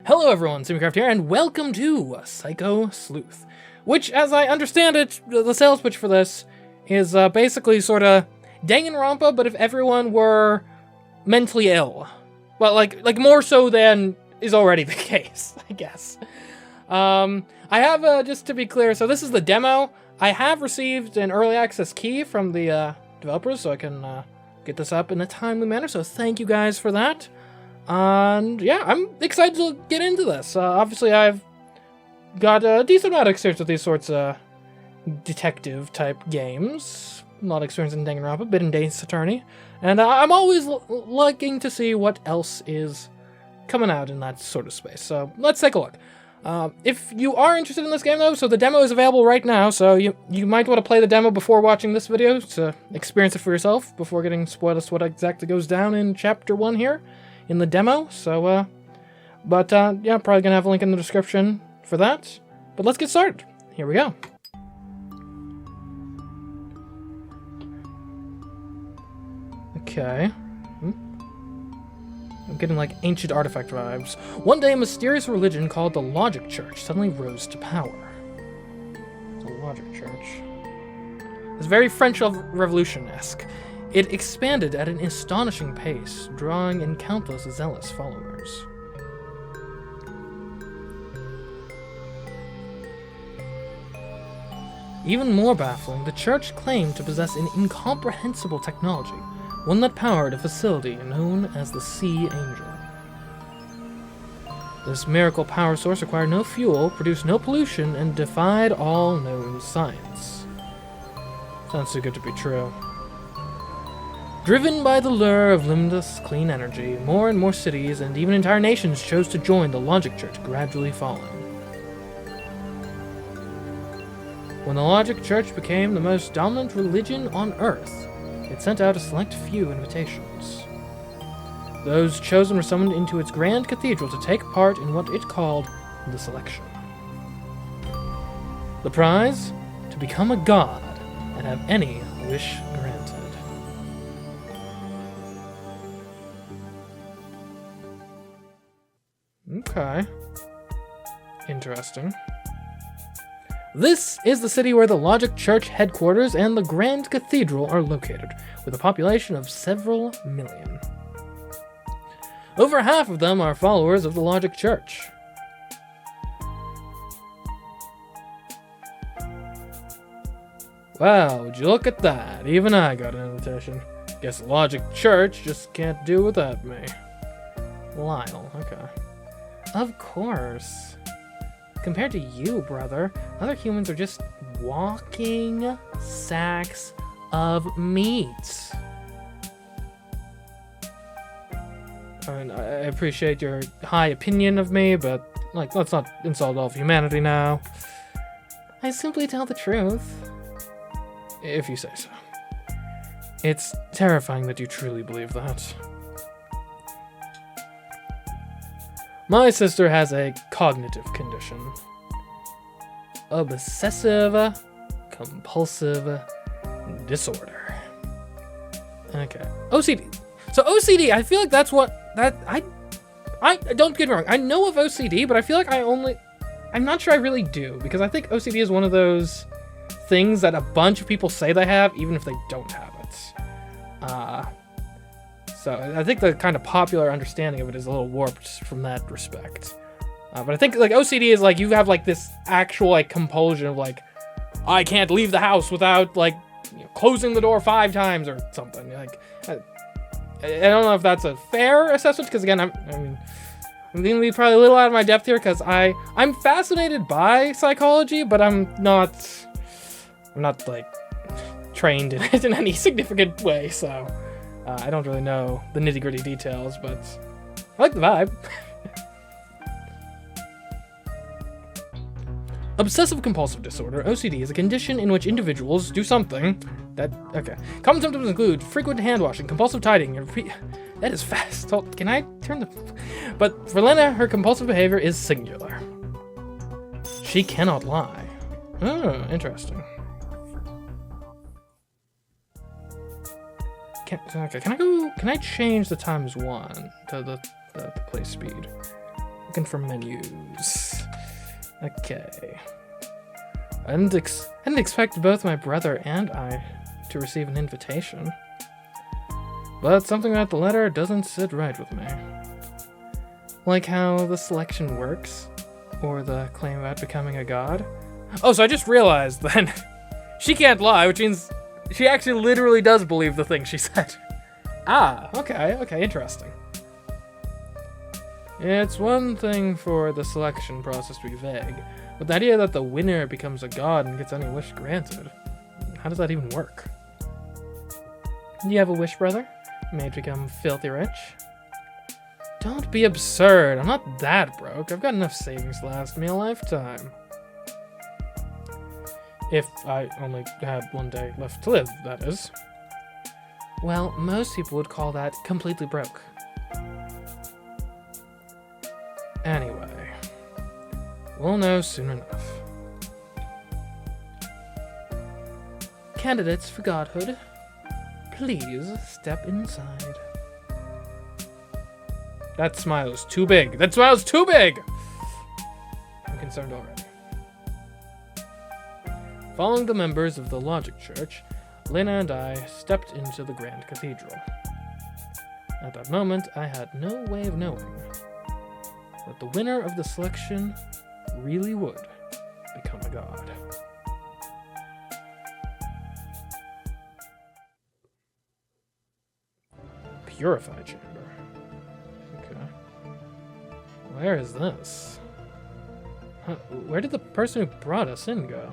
Hello everyone, CMeeCraft here, and welcome to Psycho Sleuth, which, as I understand it, the sales pitch for this is basically sort of Danganronpa, but if everyone were mentally ill. Well, like more so than is already the case, I guess. I have, just to be clear, so this is the demo. I have received an early access key from the developers, so I can get this up in a timely manner, so thank you guys for that. And yeah, I'm excited to get into this. Obviously, I've got a decent amount of experience with these sorts of detective-type games. A lot of experience in Danganronpa, a bit in Ace Attorney. And I'm always looking to see what else is coming out in that sort of space. So let's take a look. If you are interested in this game, though, so the demo is available right now, so you might want to play the demo before watching this video to experience it for yourself before getting spoiled as to what exactly goes down in Chapter 1 here in the demo. So, yeah, probably gonna have a link in the description for that. But let's get started. Here we go. Okay. I'm getting like ancient artifact vibes. One day, a mysterious religion called the Logic Church suddenly rose to power. The Logic Church. It's very French Revolution-esque. It expanded at an astonishing pace, drawing in countless zealous followers. Even more baffling, the church claimed to possess an incomprehensible technology, one that powered a facility known as the Sea Angel. This miracle power source required no fuel, produced no pollution, and defied all known science. Sounds too good to be true. Driven by the lure of limitless clean energy, more and more cities and even entire nations chose to join the Logic Church, gradually falling. When the Logic Church became the most dominant religion on Earth, it sent out a select few invitations. Those chosen were summoned into its grand cathedral to take part in what it called the selection. The prize? To become a god and have any wish granted. Okay. Interesting. This is the city where the Logic Church headquarters and the Grand Cathedral are located, with a population of several million. Over half of them are followers of the Logic Church. Wow, would you look at that? Even I got an invitation. Guess the Logic Church just can't do without me. Lionel, okay. Of course. Compared to you, brother, other humans are just walking sacks of meat. I mean, I appreciate your high opinion of me, but, like, let's not insult all of humanity now. I simply tell the truth. If you say so. It's terrifying that you truly believe that. My sister has a cognitive condition. Obsessive compulsive disorder. Okay. OCD. So OCD, I feel like that's what I don't get me wrong. I know of OCD, but I feel like I'm not sure I really do, because I think OCD is one of those things that a bunch of people say they have, even if they don't have it. So I think the kind of popular understanding of it is a little warped from that respect. But I think like OCD is like you have like this actual like compulsion of like, I can't leave the house without like closing the door 5 times or something. Like I don't know if that's a fair assessment, because again I'm gonna be probably a little out of my depth here, because I'm fascinated by psychology, but I'm not like trained in it in any significant way. So. I don't really know the nitty-gritty details, but I like the vibe. Obsessive-compulsive disorder, OCD, is a condition in which individuals do something that... Okay. Common symptoms include frequent hand-washing, compulsive tidying, and That is fast. Hold, can I turn the... But for Lena, her compulsive behavior is singular. She cannot lie. Oh, interesting. Okay, can I change the ×1 to the play speed? Looking for menus. Okay. I didn't expect both my brother and I to receive an invitation. But something about the letter doesn't sit right with me. Like how the selection works, or the claim about becoming a god. Oh, so I just realized then, she can't lie, which means she actually literally does believe the thing she said. Ah, okay, interesting. It's one thing for the selection process to be vague, but the idea that the winner becomes a god and gets any wish granted, how does that even work? Do you have a wish, brother? May become filthy rich? Don't be absurd. I'm not that broke. I've got enough savings to last me a lifetime. If I only had one day left to live, that is. Well, most people would call that completely broke. Anyway, we'll know soon enough. Candidates for godhood, please step inside. That smile is too big. That smile is too big! I'm concerned already. Following the members of the Logic Church, Lena and I stepped into the Grand Cathedral. At that moment, I had no way of knowing that the winner of the selection really would become a god. Purify chamber. Okay. Where is this? Where did the person who brought us in go?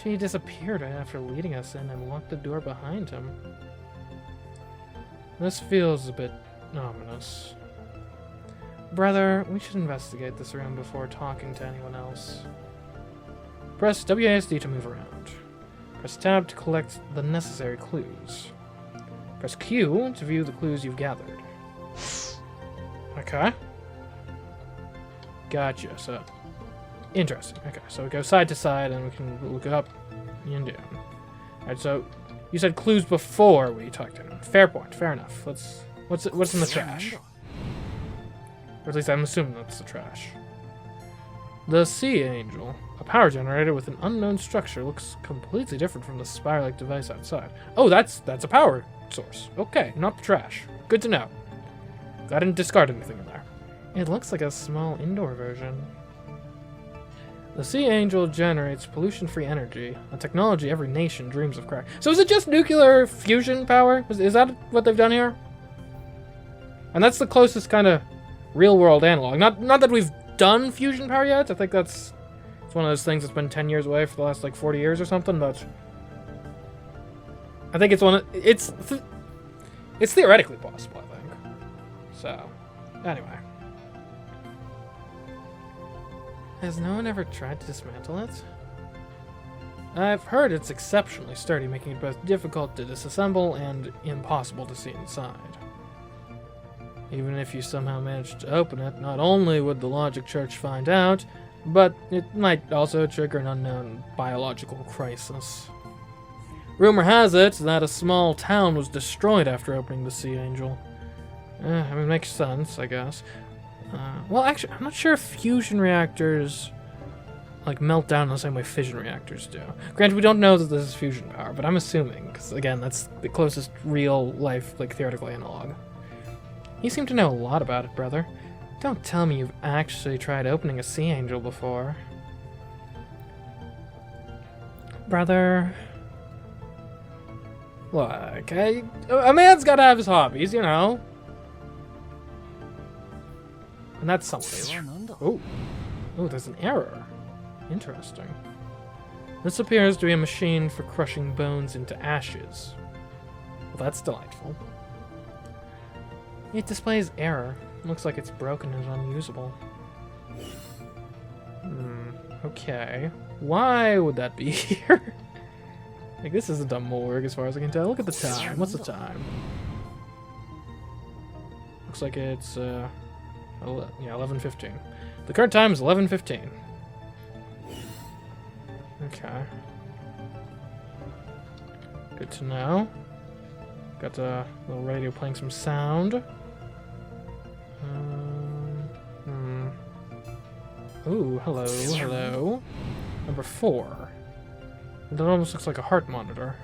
She disappeared right after leading us in and locked the door behind him. This feels a bit ominous. Brother, we should investigate this room before talking to anyone else. Press WASD to move around. Press Tab to collect the necessary clues. Press Q to view the clues you've gathered. Okay. Gotcha, so... Interesting. Okay, so we go side to side and we can look up and down. Alright, so you said clues before we talked to him. Fair point, fair enough. What's in the trash? Or at least I'm assuming that's the trash. The Sea Angel, a power generator with an unknown structure, looks completely different from the spire-like device outside. Oh, that's a power source. Okay, not the trash. Good to know. I didn't discard anything in there. It looks like a small indoor version. The Sea Angel generates pollution-free energy, a technology every nation dreams of cracking. So is it just nuclear fusion power? Is that what they've done here? And that's the closest kind of real-world analog. Not that we've done fusion power yet. I think it's one of those things that's been 10 years away for the last, 40 years or something, but... I think it's it's theoretically possible, I think. So, anyway. Has no one ever tried to dismantle it? I've heard it's exceptionally sturdy, making it both difficult to disassemble and impossible to see inside. Even if you somehow managed to open it, not only would the Logic Church find out, but it might also trigger an unknown biological crisis. Rumor has it that a small town was destroyed after opening the Sea Angel. Makes sense, I guess. Well, actually, I'm not sure if fusion reactors melt down in the same way fission reactors do. Granted, we don't know that this is fusion power, but I'm assuming, because again, that's the closest real-life, theoretical analog. You seem to know a lot about it, brother. Don't tell me you've actually tried opening a Sea Angel before. Brother... Look, a man's gotta have his hobbies, you know? And that's something. Oh, there's an error. Interesting. This appears to be a machine for crushing bones into ashes. Well, that's delightful. It displays error. Looks like it's broken and unusable. Okay. Why would that be here? This isn't a morgue as far as I can tell. Look at the time. What's the time? Looks like it's, 11:15. The current time is 11:15. Okay. Good to know. Got a little radio playing some sound. Ooh, hello, hello. Number 4. That almost looks like a heart monitor.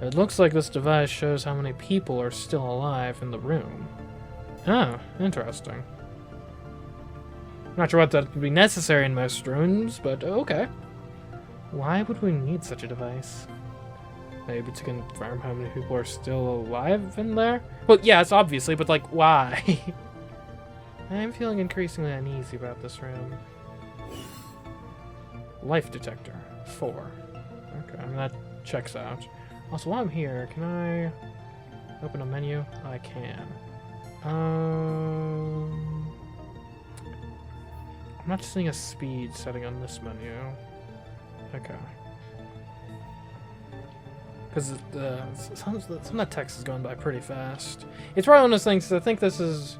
It looks like this device shows how many people are still alive in the room. Oh, interesting. Not sure what that would be necessary in most rooms, but okay. Why would we need such a device? Maybe to confirm how many people are still alive in there? Well, yes, obviously, but like, why? I'm feeling increasingly uneasy about this room. Life detector, 4. Okay, I mean, that checks out. Also, while I'm here, can I open a menu? I can. I'm not seeing a speed setting on this menu. Okay. Because some of that text is going by pretty fast. It's probably one of those things, I think this is...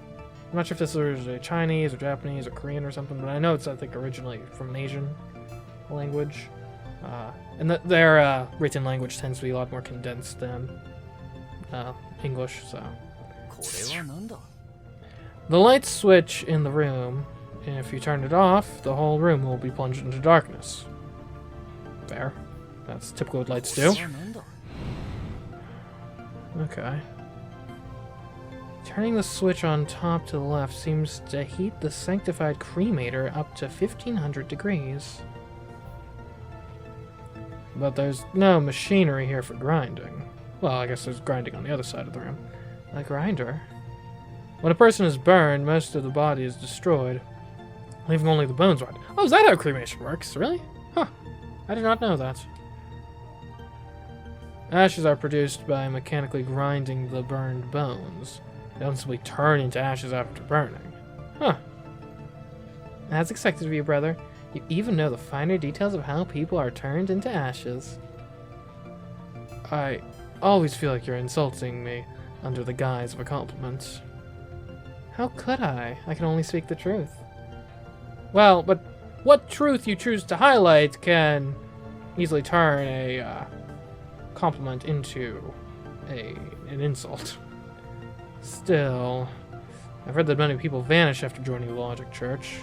I'm not sure if this was Chinese or Japanese or Korean or something, but I know it's, I think, originally from an Asian language. And their written language tends to be a lot more condensed than English, so... The light switch in the room, if you turn it off, the whole room will be plunged into darkness. Fair. That's typical what lights do. Okay. Turning the switch on top to the left seems to heat the sanctified cremator up to 1500 degrees. But there's no machinery here for grinding. Well, I guess there's grinding on the other side of the room. A grinder? When a person is burned, most of the body is destroyed, leaving only the bones rot. Oh, is that how cremation works? Really? Huh. I did not know that. Ashes are produced by mechanically grinding the burned bones. They don't simply turn into ashes after burning. Huh. As expected of you, brother. You even know the finer details of how people are turned into ashes. I always feel like you're insulting me under the guise of a compliment. How could I? I can only speak the truth. Well, but what truth you choose to highlight can easily turn a compliment into an insult. Still, I've heard that many people vanish after joining the Logic Church.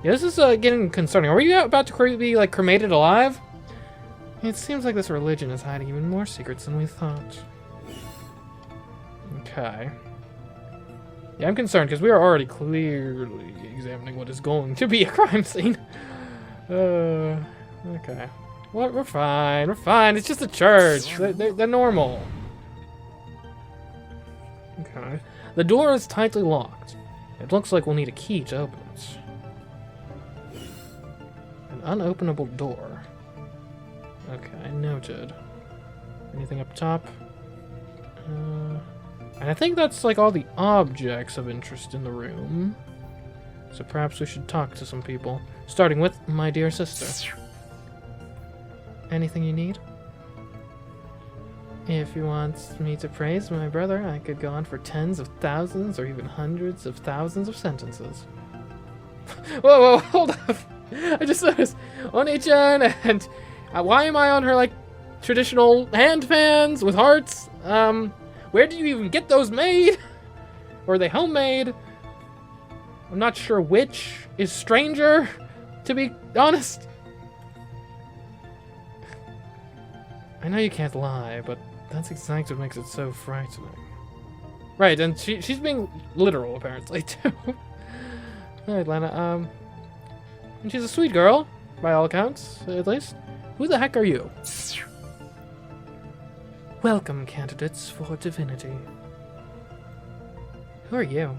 Yeah, this is getting concerning. Are we about to be like cremated alive? It seems like this religion is hiding even more secrets than we thought. Okay. Yeah, I'm concerned because we are already clearly examining what is going to be a crime scene. Okay. Well, we're fine. We're fine. It's just a church. They're normal. Okay. The door is tightly locked. It looks like we'll need a key to open it. An unopenable door. Okay, noted. Anything up top? And I think that's like all the objects of interest in the room. So perhaps we should talk to some people, starting with my dear sister. Anything you need? If you want me to praise my brother, I could go on for tens of thousands or even hundreds of thousands of sentences. Whoa, hold up. I just noticed Oni-chan, and why am I on her like traditional hand fans with hearts? Where do you even get those made? Or are they homemade? I'm not sure which is stranger, to be honest. I know you can't lie, but that's exactly what makes it so frightening. Right, and she's being literal, apparently, too. Alright, Lana, and she's a sweet girl, by all accounts, at least. Who the heck are you? Welcome, candidates for divinity. Who are you?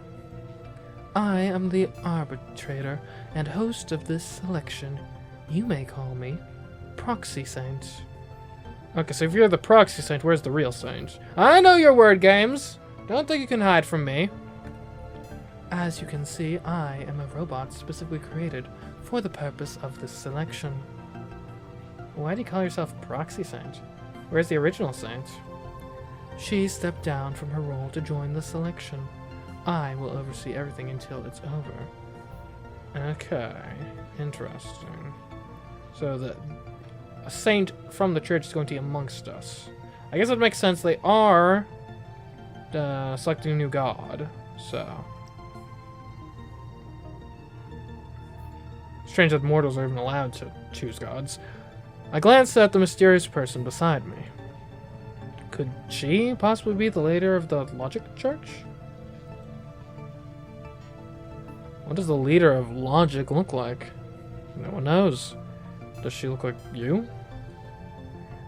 I am the arbitrator and host of this selection. You may call me Proxy Saint. Okay, so if you're the Proxy Saint, where's the real saint? I know your word games! Don't think you can hide from me. As you can see, I am a robot specifically created for the purpose of this selection. Why do you call yourself Proxy Saint? Where's the original saint? She stepped down from her role to join the selection. I will oversee everything until it's over. Okay, interesting. So a saint from the church is going to be amongst us. I guess that makes sense. They are selecting a new god, so. Strange that mortals are even allowed to choose gods. I glanced at the mysterious person beside me. Could she possibly be the leader of the Logic Church? What does the leader of Logic look like? No one knows. Does she look like you?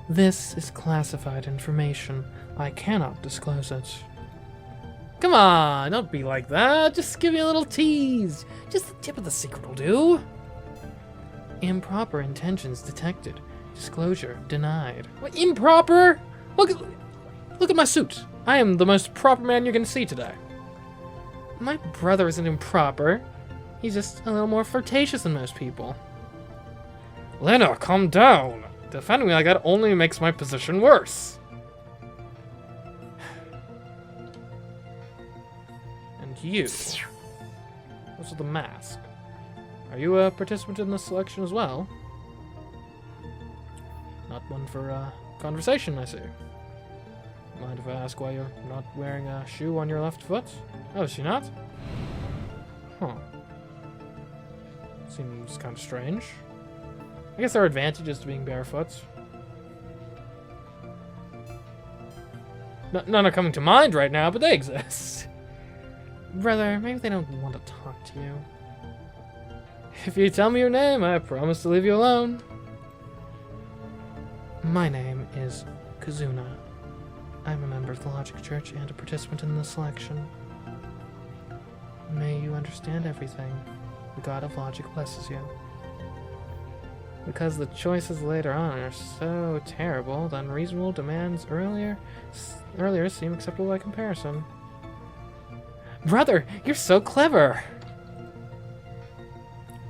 This is classified information. I cannot disclose it. Come on, don't be like that. Just give me a little tease. Just the tip of the secret will do. Improper intentions detected. Disclosure denied. What, improper? Look at my suit. I am the most proper man you're gonna see today. My brother isn't improper. He's just a little more flirtatious than most people. Lena, calm down. Defending me like that only makes my position worse. And you. What's with the mask? Are you a participant in this selection as well? Not one for conversation, I see. Mind if I ask why you're not wearing a shoe on your left foot? Oh, is she not? Huh. Seems kind of strange. I guess there are advantages to being barefoot. None are coming to mind right now, but they exist. Brother, maybe they don't want to talk to you. If you tell me your name, I promise to leave you alone. My name is Kazuna. I'm a member of the Logic Church and a participant in the selection. May you understand everything. The God of Logic blesses you. Because the choices later on are so terrible, the unreasonable demands earlier seem acceptable by comparison. Brother, you're so clever!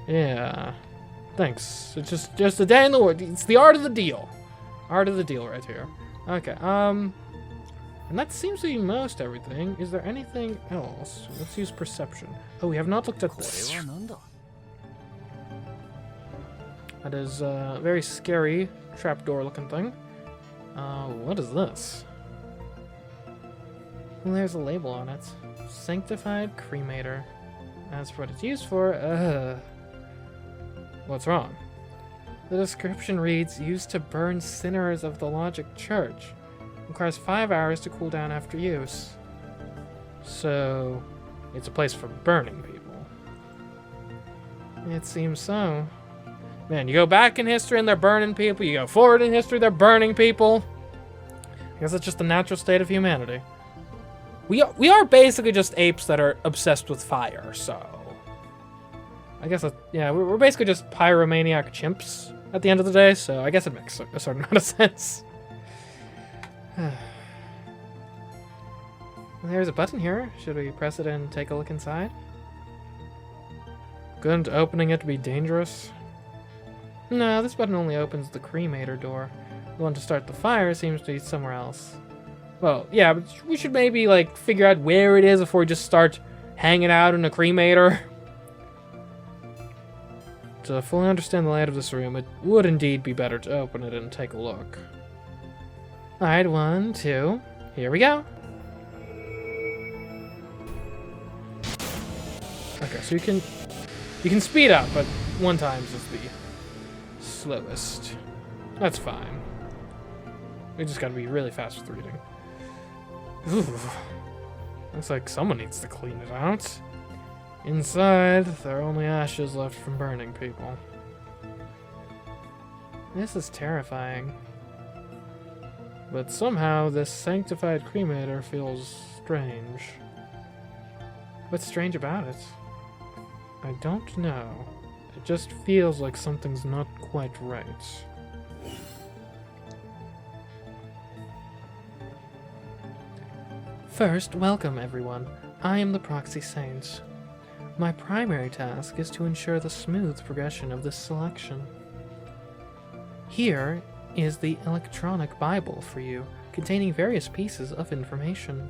Yeah. Thanks. It's just a day in the woods. It's the art of the deal. Art of the deal right here. Okay, and that seems to be most everything. Is there anything else? Let's use perception. Oh, we have not looked at this. That is a very scary trapdoor looking thing. What is this? Well, there's a label on it. Sanctified Cremator. As for what it's used for, what's wrong? The description reads, used to burn sinners of the Logic Church. Requires 5 hours to cool down after use. So, it's a place for burning people. It seems so. Man, you go back in history and they're burning people. You go forward in history, they're burning people. I guess it's just the natural state of humanity. We are basically just apes that are obsessed with fire, so... I guess, yeah, we're basically just pyromaniac chimps at the end of the day, so I guess it makes a certain amount of sense. There's a button here. Should we press it and take a look inside? Couldn't opening it be dangerous? No, this button only opens the cremator door. The one to start the fire seems to be somewhere else. Well, yeah, but we should maybe, like, figure out where it is before we just start hanging out in a cremator. To fully understand the layout of this room, it would indeed be better to open it and take a look. Alright, 1, 2, here we go. Okay, so you can speed up, but 1 times is the slowest. That's fine. We just gotta be really fast with reading. Ooh. Looks like someone needs to clean it out. Inside, there are only ashes left from burning people. This is terrifying. But somehow, this sanctified cremator feels strange. What's strange about it? I don't know. It just feels like something's not quite right. First, welcome everyone. I am the Proxy Saint. My primary task is to ensure the smooth progression of this selection. Here is the electronic Bible for you, containing various pieces of information.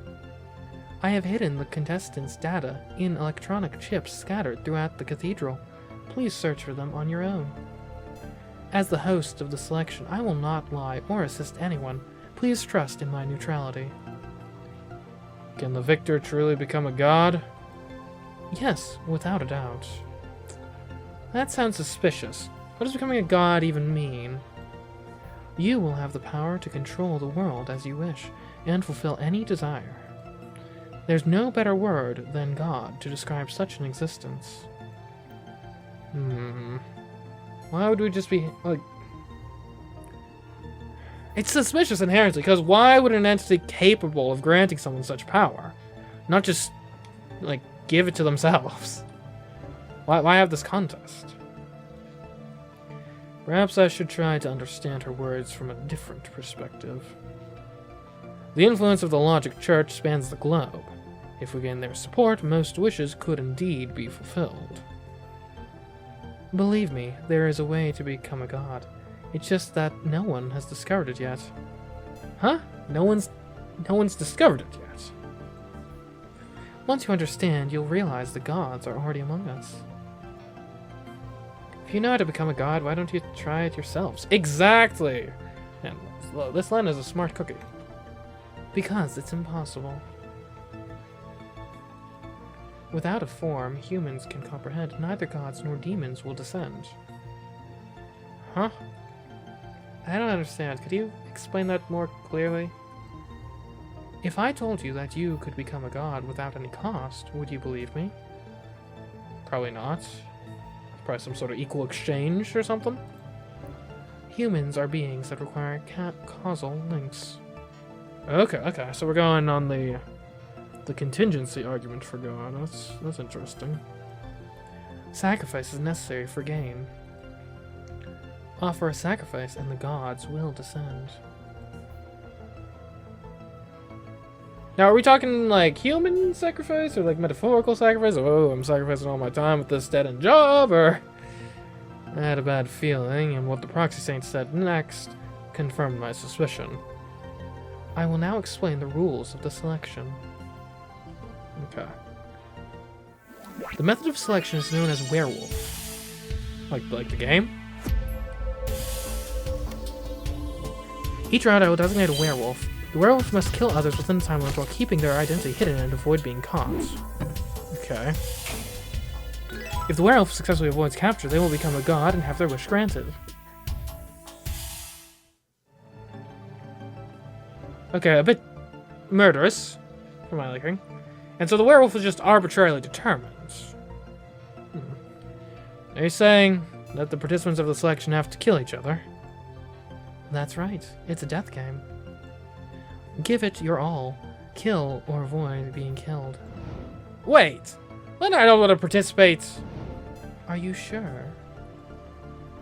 I have hidden the contestants' data in electronic chips scattered throughout the cathedral. Please search for them on your own. As the host of the selection, I will not lie or assist anyone. Please trust in my neutrality. Can the victor truly become a god? Yes, without a doubt. That sounds suspicious. What does becoming a god even mean? You will have the power to control the world as you wish, and fulfill any desire. There's no better word than God to describe such an existence. Why would we just be, like... It's suspicious inherently, because why would an entity capable of granting someone such power not just, like, give it to themselves? Why have this contest? Perhaps I should try to understand her words from a different perspective. The influence of the Logic Church spans the globe. If we gain their support, most wishes could indeed be fulfilled. Believe me, there is a way to become a god. It's just that no one has discovered it yet. Huh? No one's discovered it yet. Once you understand, you'll realize the gods are already among us. If you know how to become a god, why don't you try it yourselves? Exactly! And this Len is a smart cookie. Because it's impossible. Without a form humans can comprehend, neither gods nor demons will descend. Huh? I don't understand. Could you explain that more clearly? If I told you that you could become a god without any cost, would you believe me? Probably not. Probably some sort of equal exchange or something. Humans are beings that require causal links. Okay, so we're going on the contingency argument for God. That's interesting. Sacrifice is necessary for gain. Offer a sacrifice and the gods will descend. Now, are we talking like human sacrifice or like metaphorical sacrifice? Oh, I'm sacrificing all my time with this dead-end job, or... I had a bad feeling, and what the proxy saint said next confirmed my suspicion. I will now explain the rules of the selection. Okay. The method of selection is known as werewolf. Like the game? Each round I will designate a werewolf. The werewolf must kill others within the time limit while keeping their identity hidden and avoid being caught. Okay. If the werewolf successfully avoids capture, they will become a god and have their wish granted. Okay, a bit murderous, for my liking. And so the werewolf is just arbitrarily determined. Are you saying that the participants of the selection have to kill each other? That's right. It's a death game. Give it your all. Kill or avoid being killed. Wait! Then I don't want to participate. Are you sure?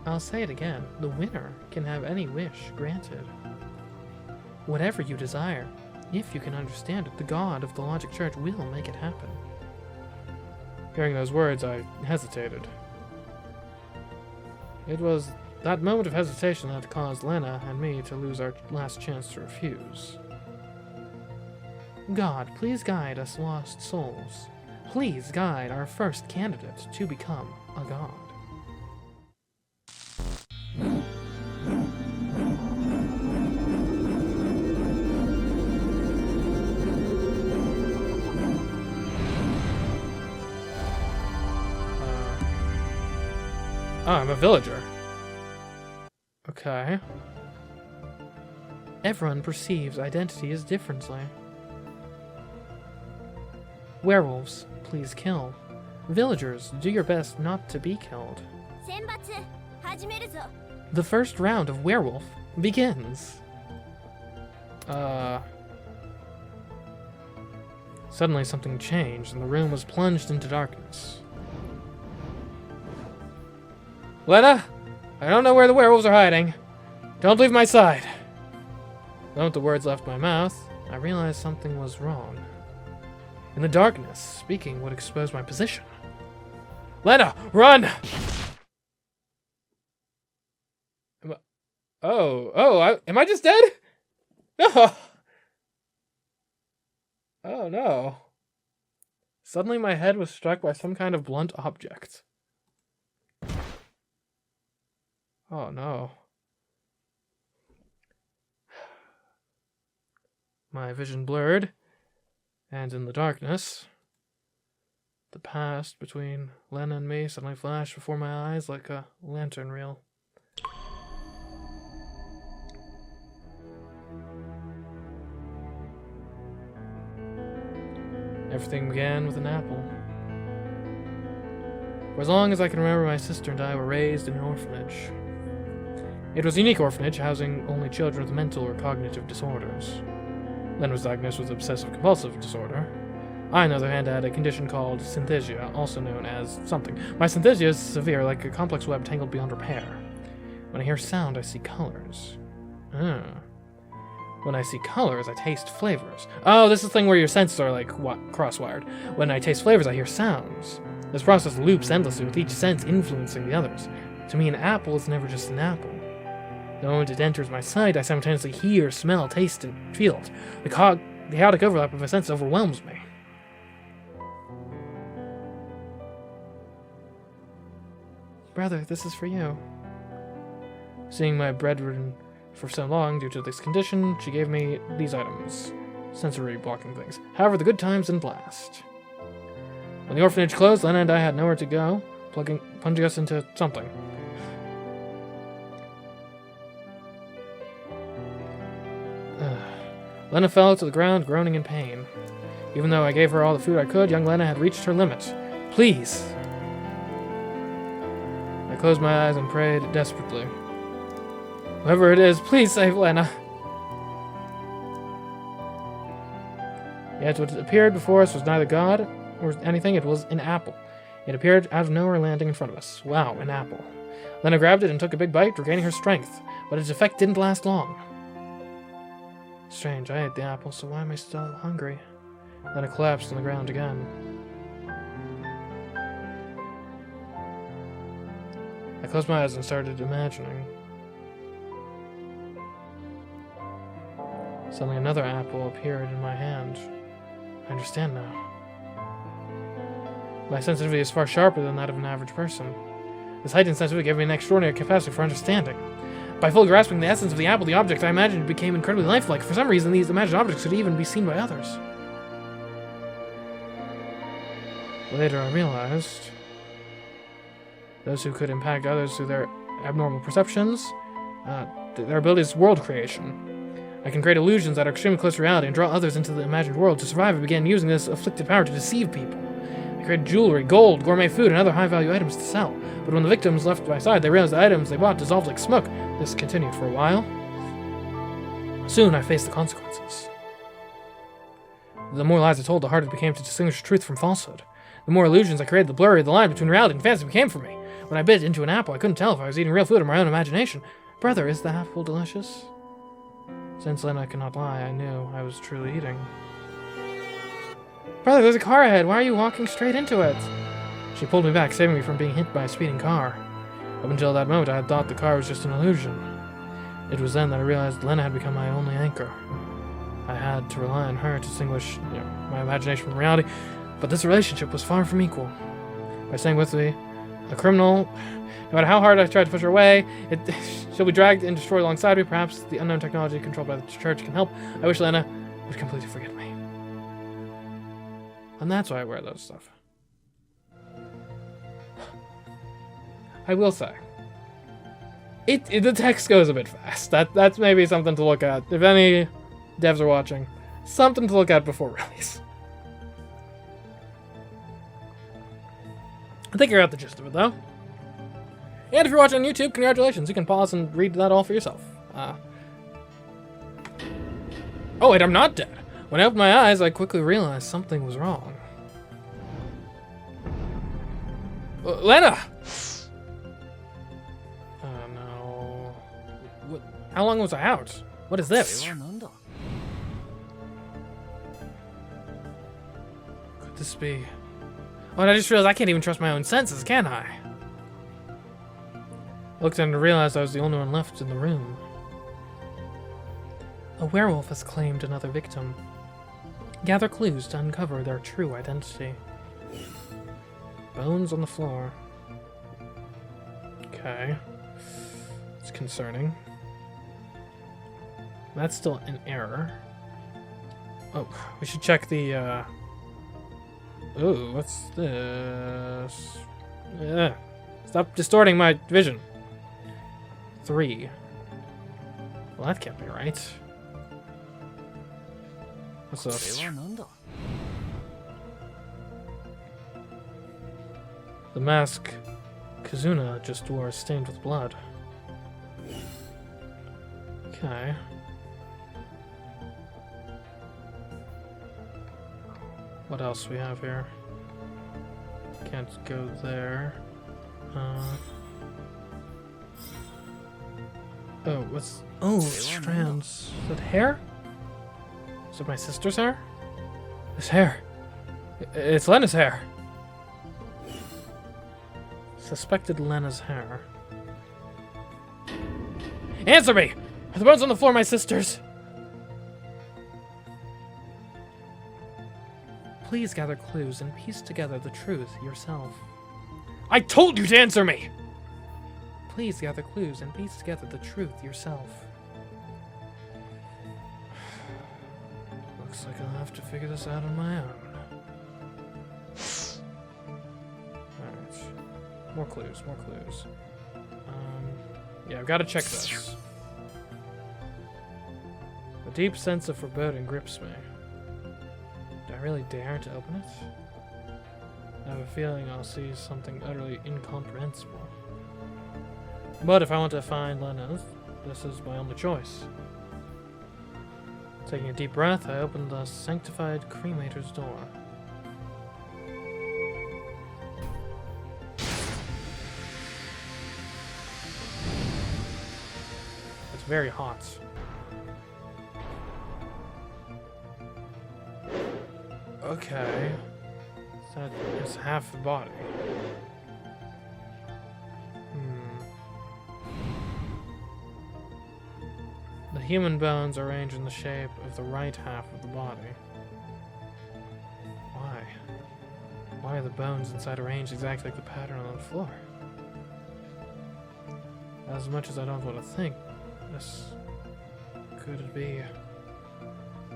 I'll say it again. The winner can have any wish granted. Whatever you desire. If you can understand it, the God of the Logic Church will make it happen. Hearing those words, I hesitated. It was that moment of hesitation that caused Lena and me to lose our last chance to refuse. God, please guide us lost souls. Please guide our first candidate to become a god. Oh, I'm a villager. Okay. Everyone perceives identities differently. Werewolves, please kill. Villagers, do your best not to be killed. The first round of werewolf begins. Suddenly something changed and the room was plunged into darkness. Lena, I don't know where the werewolves are hiding. Don't leave my side. The moment the words left my mouth, I realized something was wrong. In the darkness, speaking would expose my position. Lena, run! Am I just dead? No! Oh no. Suddenly my head was struck by some kind of blunt object. Oh no. My vision blurred, and in the darkness, The past between Lena and me suddenly flashed before my eyes like a lantern reel. Everything began with an apple. For as long as I can remember, my sister and I were raised in an orphanage. It was a unique orphanage, housing only children with mental or cognitive disorders. Len was diagnosed with obsessive-compulsive disorder. I, on the other hand, had a condition called synthesia, also known as something. My synthesia is severe, like a complex web tangled beyond repair. When I hear sound, I see colors. When I see colors, I taste flavors. Oh, this is the thing where your senses are, like, cross-wired. When I taste flavors, I hear sounds. This process loops endlessly, with each sense influencing the others. To me, an apple is never just an apple. The moment it enters my sight, I simultaneously hear, smell, taste, and feel it. The chaotic overlap of my senses overwhelms me. Brother, this is for you. Seeing my bedridden for so long due to this condition, she gave me these items. Sensory blocking things. However, the good times didn't last. When the orphanage closed, Lena and I had nowhere to go, plunging us into something. Lena fell to the ground, groaning in pain. Even though I gave her all the food I could, young Lena had reached her limit. Please! I closed my eyes and prayed desperately. Whoever it is, please save Lena. Yet what appeared before us was neither God or anything, it was an apple. It appeared out of nowhere, landing in front of us. Wow, an apple. Lena grabbed it and took a big bite, regaining her strength, but its effect didn't last long. Strange, I ate the apple, so why am I still hungry? Lena collapsed on the ground again. I closed my eyes and started imagining. Suddenly another apple appeared in my hand. I understand now. My sensitivity is far sharper than that of an average person. This heightened sensitivity gave me an extraordinary capacity for understanding. By fully grasping the essence of the apple, the object I imagined became incredibly lifelike. For some reason, these imagined objects could even be seen by others. Later, I realized those who could impact others through their abnormal perceptions, their ability is world creation. I can create illusions that are extremely close to reality and draw others into the imagined world. To survive, I began using this afflicted power to deceive people. I created jewelry, gold, gourmet food, and other high-value items to sell. But when the victims left my side, they realized the items they bought dissolved like smoke. This continued for a while. Soon, I faced the consequences. The more lies I told, the harder it became to distinguish truth from falsehood. The more illusions I created, the blurrier the line between reality and fantasy became for me. When I bit into an apple, I couldn't tell if I was eating real food or my own imagination. Brother, is the apple delicious? Since then I cannot lie, I knew I was truly eating. Brother, there's a car ahead. Why are you walking straight into it? She pulled me back, saving me from being hit by a speeding car. Up until that moment, I had thought the car was just an illusion. It was then that I realized Lena had become my only anchor. I had to rely on her to distinguish my imagination from reality, but this relationship was far from equal. By staying with me, a criminal, no matter how hard I tried to push her away, she'll be dragged and destroyed alongside me. Perhaps the unknown technology controlled by the church can help. I wish Lena would completely forget me. And that's why I wear those stuff. I will say, the text goes a bit fast. That's maybe something to look at. If any devs are watching, something to look at before release. I think you got the gist of it, though. And if you're watching on YouTube, congratulations. You can pause and read that all for yourself. Oh, wait, I'm not dead. When I opened my eyes, I quickly realized something was wrong. Lena! Oh, no. How long was I out? What is this? Could this be... Oh, and I just realized I can't even trust my own senses, can I? I looked and realized I was the only one left in the room. A werewolf has claimed another victim. Gather clues to uncover their true identity. Bones on the floor. Okay. It's concerning. That's still an error. Oh, we should check the Ooh, what's this? Ugh. Stop distorting my vision. 3. Well, that can't be right. What's this? The mask Kazuna just wore is stained with blood. Okay. What else we have here? Can't go there. Oh, what's... Oh, strands. Is that hair? Is it my sister's hair? This hair. It's Lena's hair. Suspected Lena's hair. Answer me! Are the bones on the floor my sister's? Please gather clues and piece together the truth yourself. I told you to answer me! Please gather clues and piece together the truth yourself. Looks like I'll have to figure this out on my own. Alright. More clues, more clues. Yeah, I've got to check this. A deep sense of foreboding grips me. Do I really dare to open it? I have a feeling I'll see something utterly incomprehensible. But if I want to find Lena's, this is my only choice. Taking a deep breath, I open the sanctified cremator's door. It's very hot. Okay. That is half the body. The human bones are arranged in the shape of the right half of the body. Why? Why are the bones inside arranged exactly like the pattern on the floor? As much as I don't want to think, this... could it be...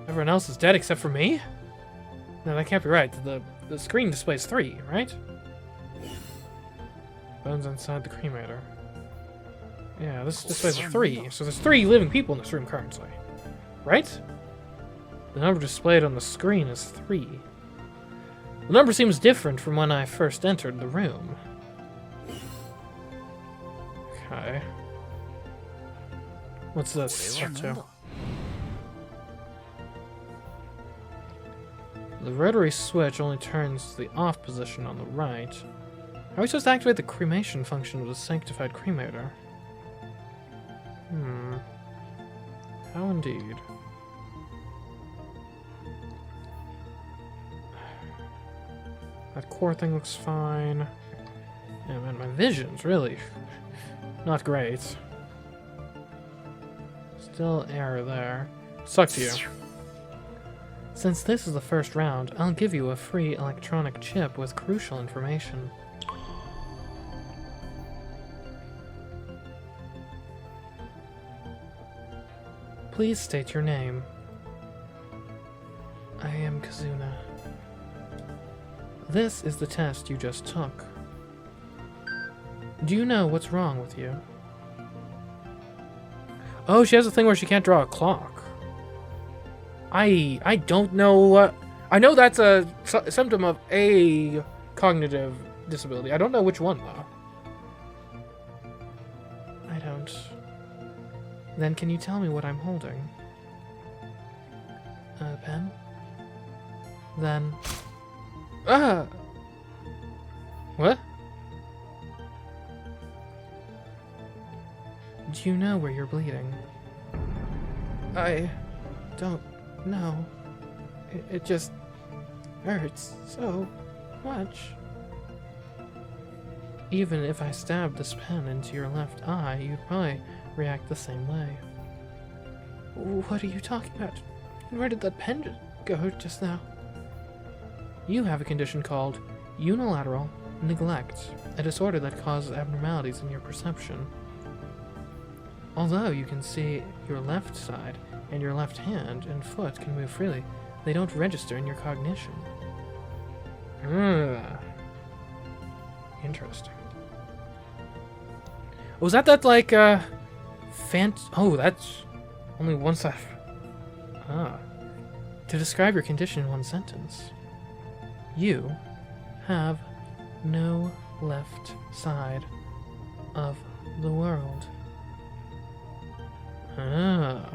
Everyone else is dead except for me? No, that can't be right. The screen displays 3, right? Bones inside the cremator. Yeah, this displays 3, so there's 3 living people in this room currently. Right? The number displayed on the screen is 3. The number seems different from when I first entered the room. Okay. What's this? Up to? The rotary switch only turns to the off position on the right. How are we supposed to activate the cremation function of the sanctified cremator? How indeed? That core thing looks fine. Yeah, man, my vision's really not great. Still error there. Suck to you. Since this is the first round, I'll give you a free electronic chip with crucial information. Please state your name. I am Kazuna. This is the test you just took. Do you know what's wrong with you? Oh, she has a thing where she can't draw a clock. I don't know. I know that's a symptom of a cognitive disability. I don't know which one, though. I don't. Then can you tell me what I'm holding? A pen? Then... Ah! What? Do you know where you're bleeding? I don't know. It just hurts so much. Even if I stabbed this pen into your left eye, you'd probably react the same way. What are you talking about? Where did that pen go just now? You have a condition called unilateral neglect, a disorder that causes abnormalities in your perception. Although you can see your left side and your left hand and foot can move freely, they don't register in your cognition. Interesting. Was that like, oh, that's only one side. Ah. To describe your condition in one sentence, you have no left side of the world. Ah.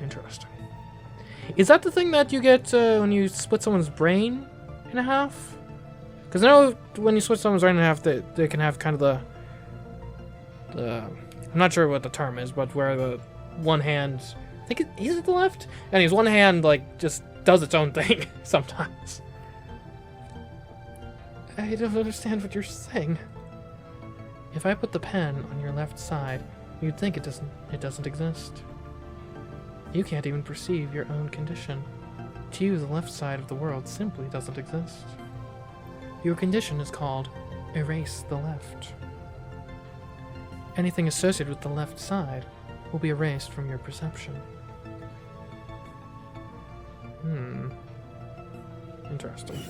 Interesting. Is that the thing that you get when you split someone's brain in half? Because I know when you split someone's brain in half, they can have kind of the I'm not sure what the term is, but where the one hand, I think is it the left? Anyways, one hand like just does its own thing sometimes. I don't understand what you're saying. If I put the pen on your left side, you'd think it doesn't exist. You can't even perceive your own condition. To you, the left side of the world simply doesn't exist. Your condition is called erase the left. Anything associated with the left side will be erased from your perception. Interesting.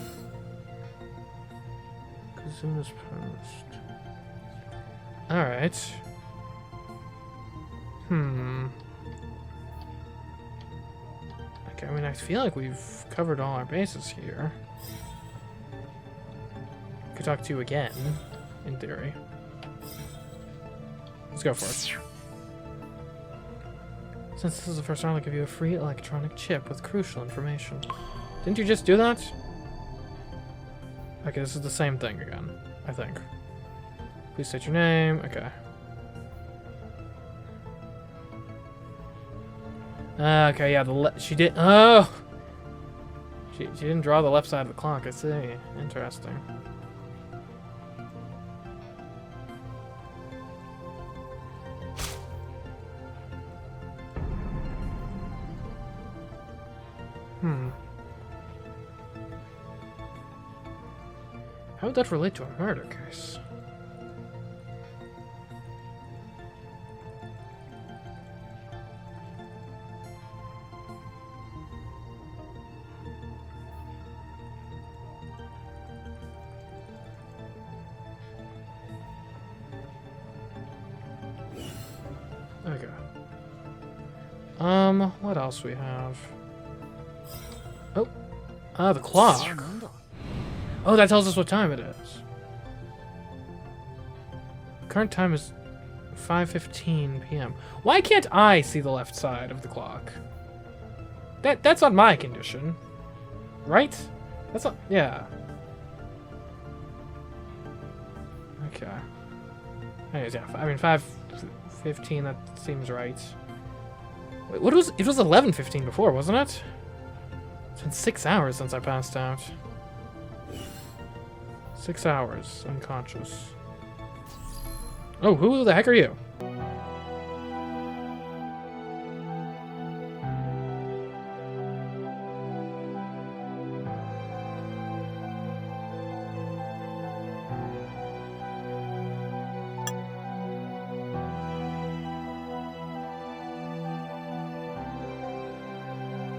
Kazuna's post. Alright. Okay, I mean, I feel like we've covered all our bases here. Could talk to you again, in theory. Let's go for it. Since this is the first round, I'll give you a free electronic chip with crucial information. Didn't you just do that? Okay, this is the same thing again, I think. Please state your name. Okay. Okay, yeah, she did. Oh! She didn't draw the left side of the clock, I see. Interesting. How would that relate to a murder case? Okay. What else we have? Oh, the clock. Oh, that tells us what time it is. Current time is 5:15 p.m. Why can't I see the left side of the clock? That's not my condition, right? That's not. Yeah. Okay. Anyways, yeah. I mean, 5:15. That seems right. Wait, what was? It was 11:15 before, wasn't it? It's been 6 hours since I passed out. 6 hours unconscious. Oh, who the heck are you?